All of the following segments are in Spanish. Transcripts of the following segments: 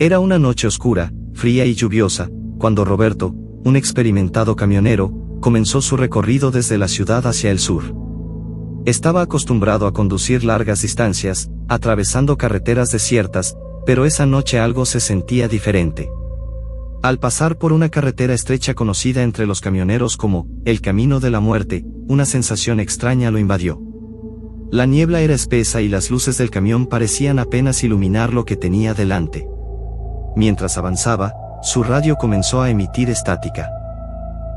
Era una noche oscura, fría y lluviosa, cuando Roberto, un experimentado camionero, comenzó su recorrido desde la ciudad hacia el sur. Estaba acostumbrado a conducir largas distancias, atravesando carreteras desiertas, pero esa noche algo se sentía diferente. Al pasar por una carretera estrecha conocida entre los camioneros como el Camino de la Muerte, una sensación extraña lo invadió. La niebla era espesa y las luces del camión parecían apenas iluminar lo que tenía delante. Mientras avanzaba, su radio comenzó a emitir estática.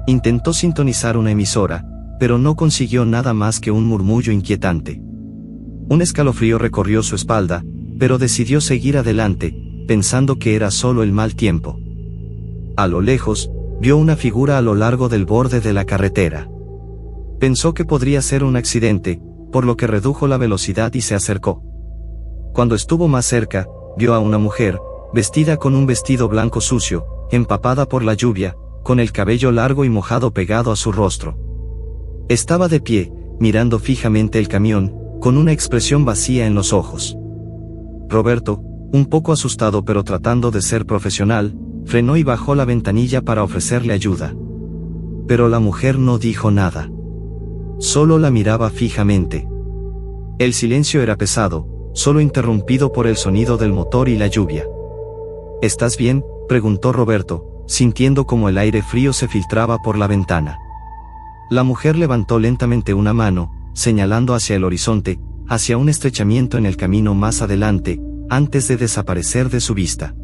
Intentó sintonizar una emisora, pero no consiguió nada más que un murmullo inquietante. Un escalofrío recorrió su espalda, pero decidió seguir adelante, pensando que era solo el mal tiempo. A lo lejos, vio una figura a lo largo del borde de la carretera. Pensó que podría ser un accidente, por lo que redujo la velocidad y se acercó. Cuando estuvo más cerca, vio a una mujer, vestida con un vestido blanco sucio, empapada por la lluvia, con el cabello largo y mojado pegado a su rostro. Estaba de pie, mirando fijamente el camión, con una expresión vacía en los ojos. Roberto, un poco asustado pero tratando de ser profesional, frenó y bajó la ventanilla para ofrecerle ayuda. Pero la mujer no dijo nada. Solo la miraba fijamente. El silencio era pesado, solo interrumpido por el sonido del motor y la lluvia. ¿Estás bien?, preguntó Roberto, sintiendo como el aire frío se filtraba por la ventana. La mujer levantó lentamente una mano, señalando hacia el horizonte, hacia un estrechamiento en el camino más adelante, antes de desaparecer de su vista.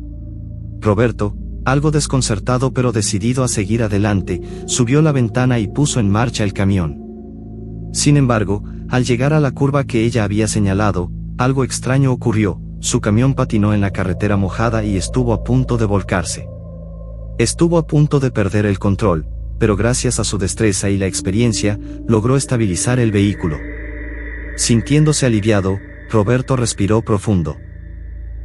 Roberto, algo desconcertado pero decidido a seguir adelante, subió la ventana y puso en marcha el camión. Sin embargo, al llegar a la curva que ella había señalado, algo extraño ocurrió. Su camión patinó en la carretera mojada y estuvo a punto de volcarse. Estuvo a punto de perder el control, pero gracias a su destreza y la experiencia, logró estabilizar el vehículo. Sintiéndose aliviado, Roberto respiró profundo.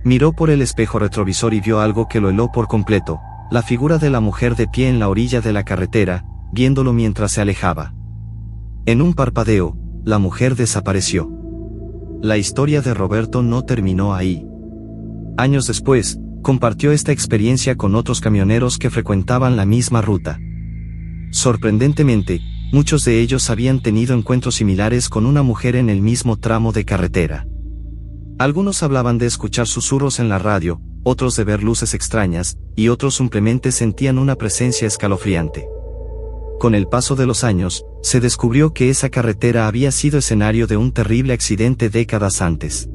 Miró por el espejo retrovisor y vio algo que lo heló por completo, la figura de la mujer de pie en la orilla de la carretera, viéndolo mientras se alejaba. En un parpadeo, la mujer desapareció. La historia de Roberto no terminó ahí. Años después, compartió esta experiencia con otros camioneros que frecuentaban la misma ruta. Sorprendentemente, muchos de ellos habían tenido encuentros similares con una mujer en el mismo tramo de carretera. Algunos hablaban de escuchar susurros en la radio, otros de ver luces extrañas, y otros simplemente sentían una presencia escalofriante. Con el paso de los años, se descubrió que esa carretera había sido escenario de un terrible accidente décadas antes.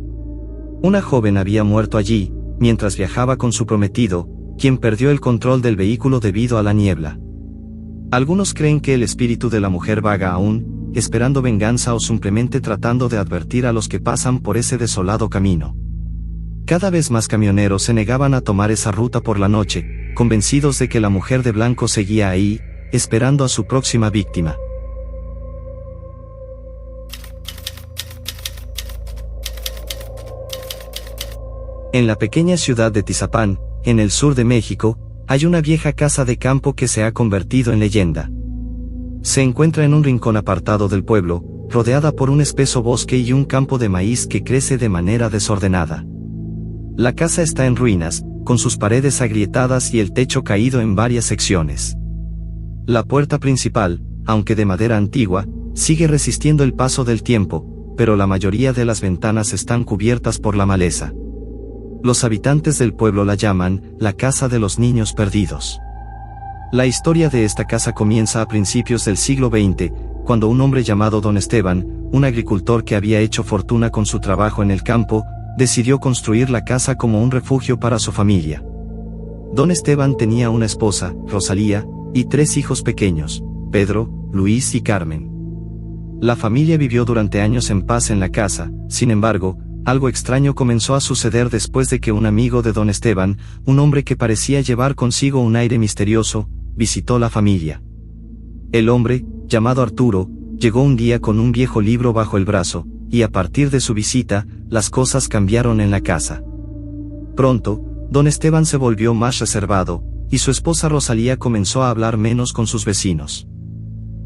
Una joven había muerto allí, mientras viajaba con su prometido, quien perdió el control del vehículo debido a la niebla. Algunos creen que el espíritu de la mujer vaga aún, esperando venganza o simplemente tratando de advertir a los que pasan por ese desolado camino. Cada vez más camioneros se negaban a tomar esa ruta por la noche, convencidos de que la mujer de blanco seguía ahí, esperando a su próxima víctima. En la pequeña ciudad de Tizapán, en el sur de México, hay una vieja casa de campo que se ha convertido en leyenda. Se encuentra en un rincón apartado del pueblo, rodeada por un espeso bosque y un campo de maíz que crece de manera desordenada. La casa está en ruinas, con sus paredes agrietadas y el techo caído en varias secciones. La puerta principal, aunque de madera antigua, sigue resistiendo el paso del tiempo, pero la mayoría de las ventanas están cubiertas por la maleza. Los habitantes del pueblo la llaman la Casa de los Niños Perdidos. La historia de esta casa comienza a principios del siglo XX, cuando un hombre llamado Don Esteban, un agricultor que había hecho fortuna con su trabajo en el campo, decidió construir la casa como un refugio para su familia. Don Esteban tenía una esposa, Rosalía, y 3 hijos pequeños, Pedro, Luis y Carmen. La familia vivió durante años en paz en la casa. Sin embargo, algo extraño comenzó a suceder después de que un amigo de Don Esteban, un hombre que parecía llevar consigo un aire misterioso, visitó la familia. El hombre, llamado Arturo, llegó un día con un viejo libro bajo el brazo, y a partir de su visita, las cosas cambiaron en la casa. Pronto, Don Esteban se volvió más reservado, y su esposa Rosalía comenzó a hablar menos con sus vecinos.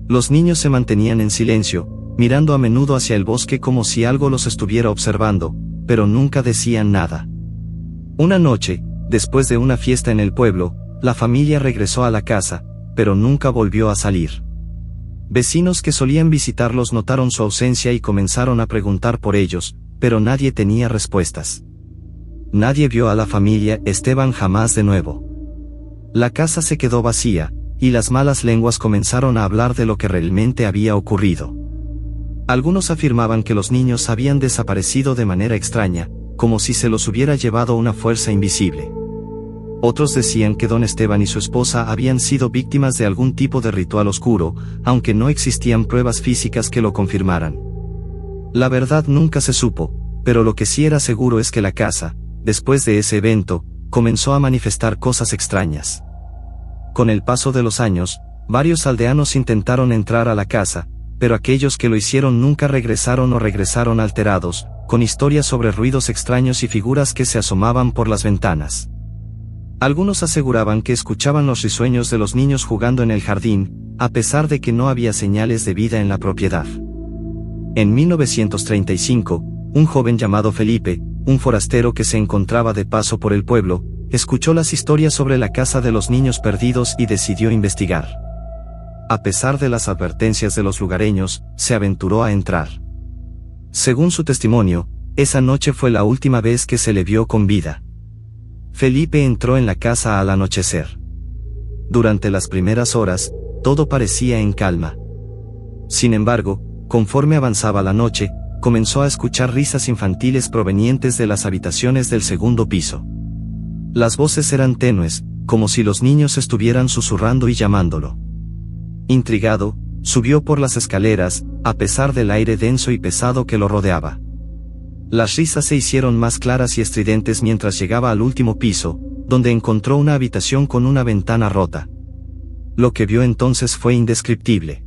Los niños se mantenían en silencio, mirando a menudo hacia el bosque como si algo los estuviera observando, pero nunca decían nada. Una noche, Después de una fiesta en el pueblo, la familia regresó a la casa, pero nunca volvió a salir. Vecinos que solían visitarlos notaron su ausencia y comenzaron a preguntar por ellos, pero nadie tenía respuestas. Nadie vio a la familia Esteban jamás de nuevo. La casa se quedó vacía, y las malas lenguas comenzaron a hablar de lo que realmente había ocurrido. Algunos afirmaban que los niños habían desaparecido de manera extraña, como si se los hubiera llevado una fuerza invisible. Otros decían que don Esteban y su esposa habían sido víctimas de algún tipo de ritual oscuro, aunque no existían pruebas físicas que lo confirmaran. La verdad nunca se supo, pero lo que sí era seguro es que la casa, después de ese evento, comenzó a manifestar cosas extrañas. Con el paso de los años, varios aldeanos intentaron entrar a la casa, pero aquellos que lo hicieron nunca regresaron o regresaron alterados, con historias sobre ruidos extraños y figuras que se asomaban por las ventanas. Algunos aseguraban que escuchaban los risueños de los niños jugando en el jardín, a pesar de que no había señales de vida en la propiedad. En 1935, un joven llamado Felipe, un forastero que se encontraba de paso por el pueblo, escuchó las historias sobre la casa de los niños perdidos y decidió investigar. A pesar de las advertencias de los lugareños, se aventuró a entrar. Según su testimonio, esa noche fue la última vez que se le vio con vida. Felipe entró en la casa al anochecer. Durante las primeras horas, todo parecía en calma. Sin embargo, conforme avanzaba la noche, comenzó a escuchar risas infantiles provenientes de las habitaciones del segundo piso. Las voces eran tenues, como si los niños estuvieran susurrando y llamándolo. Intrigado, subió por las escaleras, a pesar del aire denso y pesado que lo rodeaba. Las risas se hicieron más claras y estridentes mientras llegaba al último piso, donde encontró una habitación con una ventana rota. Lo que vio entonces fue indescriptible.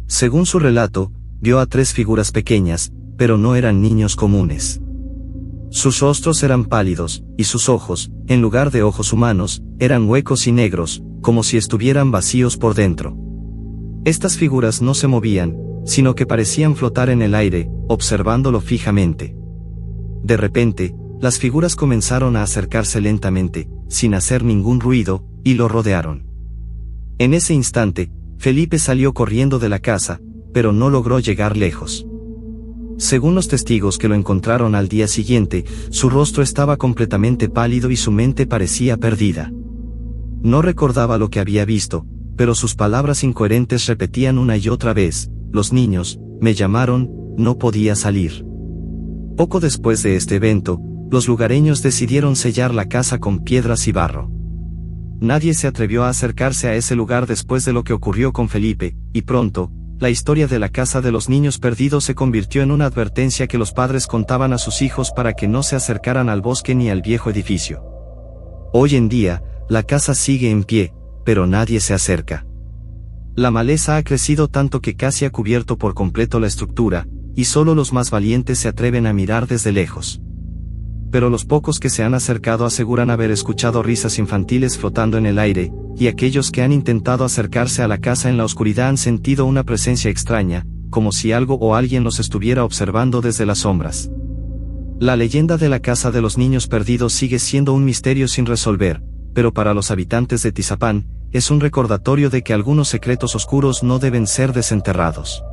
Según su relato, vio a 3 figuras pequeñas, pero no eran niños comunes. Sus rostros eran pálidos, y sus ojos, en lugar de ojos humanos, eran huecos y negros, como si estuvieran vacíos por dentro. Estas figuras no se movían, sino que parecían flotar en el aire, observándolo fijamente. De repente, las figuras comenzaron a acercarse lentamente, sin hacer ningún ruido, y lo rodearon. En ese instante, Felipe salió corriendo de la casa, pero no logró llegar lejos. Según los testigos que lo encontraron al día siguiente, su rostro estaba completamente pálido y su mente parecía perdida. No recordaba lo que había visto, pero sus palabras incoherentes repetían una y otra vez: los niños me llamaron, no podía salir. Poco después de este evento, los lugareños decidieron sellar la casa con piedras y barro. Nadie se atrevió a acercarse a ese lugar después de lo que ocurrió con Felipe, y pronto, la historia de la casa de los niños perdidos se convirtió en una advertencia que los padres contaban a sus hijos para que no se acercaran al bosque ni al viejo edificio. Hoy en día, la casa sigue en pie, pero nadie se acerca. La maleza ha crecido tanto que casi ha cubierto por completo la estructura, y solo los más valientes se atreven a mirar desde lejos. Pero los pocos que se han acercado aseguran haber escuchado risas infantiles flotando en el aire, y aquellos que han intentado acercarse a la casa en la oscuridad han sentido una presencia extraña, como si algo o alguien los estuviera observando desde las sombras. La leyenda de la casa de los niños perdidos sigue siendo un misterio sin resolver, pero para los habitantes de Tizapán, es un recordatorio de que algunos secretos oscuros no deben ser desenterrados.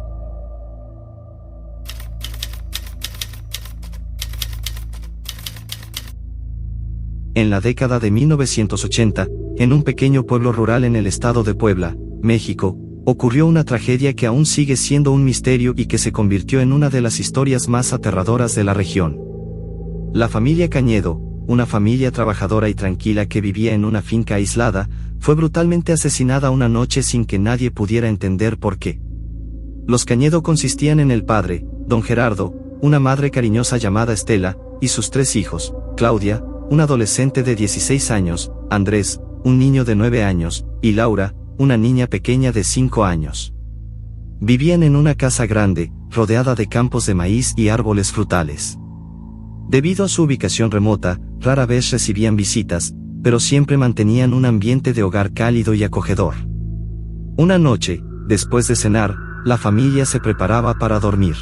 En la década de 1980, en un pequeño pueblo rural en el estado de Puebla, México, ocurrió una tragedia que aún sigue siendo un misterio y que se convirtió en una de las historias más aterradoras de la región. La familia Cañedo, una familia trabajadora y tranquila que vivía en una finca aislada, fue brutalmente asesinada una noche sin que nadie pudiera entender por qué. Los Cañedo consistían en el padre, don Gerardo, una madre cariñosa llamada Estela, y sus 3 hijos, Claudia, un adolescente de 16 años, Andrés, un niño de 9 años, y Laura, una niña pequeña de 5 años. Vivían en una casa grande, rodeada de campos de maíz y árboles frutales. Debido a su ubicación remota, rara vez recibían visitas, pero siempre mantenían un ambiente de hogar cálido y acogedor. Una noche, después de cenar, la familia se preparaba para dormir.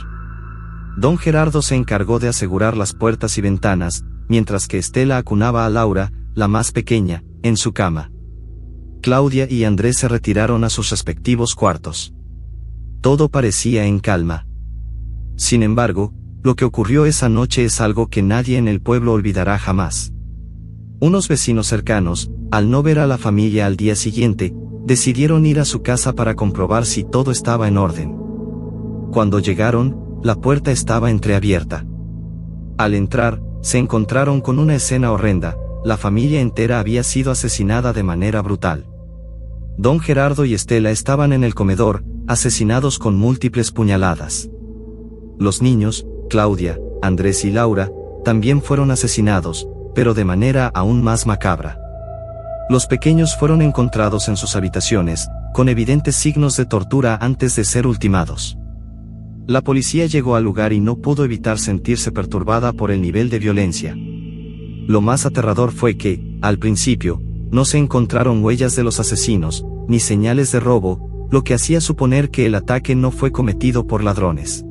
Don Gerardo se encargó de asegurar las puertas y ventanas, mientras que Estela acunaba a Laura, la más pequeña, en su cama. Claudia y Andrés se retiraron a sus respectivos cuartos. Todo parecía en calma. Sin embargo, lo que ocurrió esa noche es algo que nadie en el pueblo olvidará jamás. Unos vecinos cercanos, al no ver a la familia al día siguiente, decidieron ir a su casa para comprobar si todo estaba en orden. Cuando llegaron, la puerta estaba entreabierta. Al entrar, se encontraron con una escena horrenda: la familia entera había sido asesinada de manera brutal. Don Gerardo y Estela estaban en el comedor, asesinados con múltiples puñaladas. Los niños, Claudia, Andrés y Laura, también fueron asesinados, pero de manera aún más macabra. Los pequeños fueron encontrados en sus habitaciones, con evidentes signos de tortura antes de ser ultimados. La policía llegó al lugar y no pudo evitar sentirse perturbada por el nivel de violencia. Lo más aterrador fue que, al principio, no se encontraron huellas de los asesinos, ni señales de robo, lo que hacía suponer que el ataque no fue cometido por ladrones.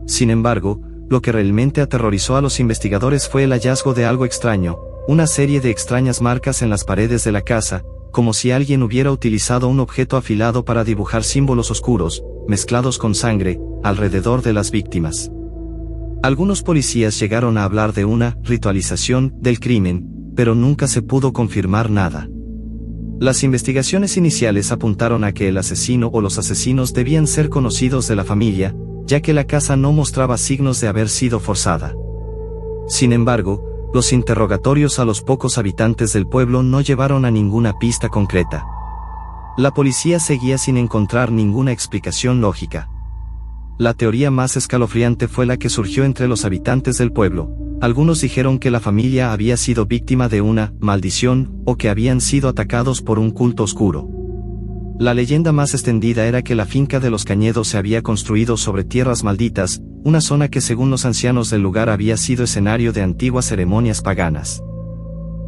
Sin embargo, lo que realmente aterrorizó a los investigadores fue el hallazgo de algo extraño: una serie de extrañas marcas en las paredes de la casa, como si alguien hubiera utilizado un objeto afilado para dibujar símbolos oscuros, mezclados con sangre, alrededor de las víctimas. Algunos policías llegaron a hablar de una ritualización del crimen, pero nunca se pudo confirmar nada. Las investigaciones iniciales apuntaron a que el asesino o los asesinos debían ser conocidos de la familia, ya que la casa no mostraba signos de haber sido forzada. Sin embargo, los interrogatorios a los pocos habitantes del pueblo no llevaron a ninguna pista concreta. La policía seguía sin encontrar ninguna explicación lógica. La teoría más escalofriante fue la que surgió entre los habitantes del pueblo. Algunos dijeron que la familia había sido víctima de una maldición, o que habían sido atacados por un culto oscuro. La leyenda más extendida era que la finca de los Cañedo se había construido sobre tierras malditas, una zona que según los ancianos del lugar había sido escenario de antiguas ceremonias paganas.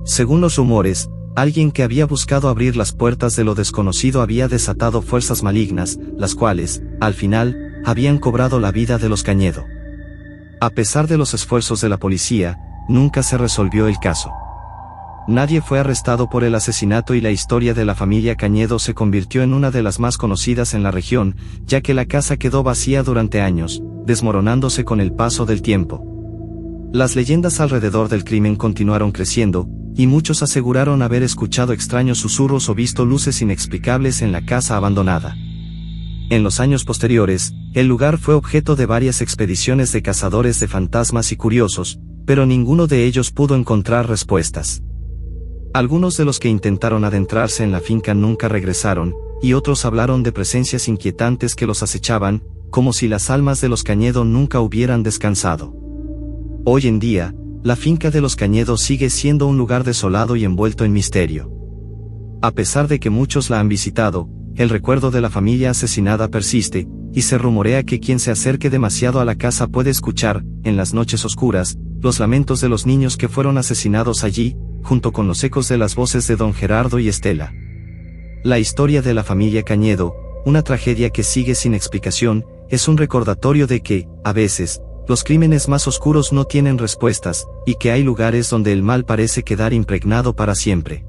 Según los rumores, alguien que había buscado abrir las puertas de lo desconocido había desatado fuerzas malignas, las cuales, al final, habían cobrado la vida de los Cañedo. A pesar de los esfuerzos de la policía, nunca se resolvió el caso. Nadie fue arrestado por el asesinato y la historia de la familia Cañedo se convirtió en una de las más conocidas en la región, ya que la casa quedó vacía durante años, desmoronándose con el paso del tiempo. Las leyendas alrededor del crimen continuaron creciendo, y muchos aseguraron haber escuchado extraños susurros o visto luces inexplicables en la casa abandonada. En los años posteriores, el lugar fue objeto de varias expediciones de cazadores de fantasmas y curiosos, pero ninguno de ellos pudo encontrar respuestas. Algunos de los que intentaron adentrarse en la finca nunca regresaron, y otros hablaron de presencias inquietantes que los acechaban, como si las almas de los Cañedo nunca hubieran descansado. Hoy en día, la finca de los Cañedo sigue siendo un lugar desolado y envuelto en misterio. A pesar de que muchos la han visitado, el recuerdo de la familia asesinada persiste, y se rumorea que quien se acerque demasiado a la casa puede escuchar, en las noches oscuras, los lamentos de los niños que fueron asesinados allí, junto con los ecos de las voces de don Gerardo y Estela. La historia de la familia Cañedo, una tragedia que sigue sin explicación, es un recordatorio de que, a veces, los crímenes más oscuros no tienen respuestas, y que hay lugares donde el mal parece quedar impregnado para siempre.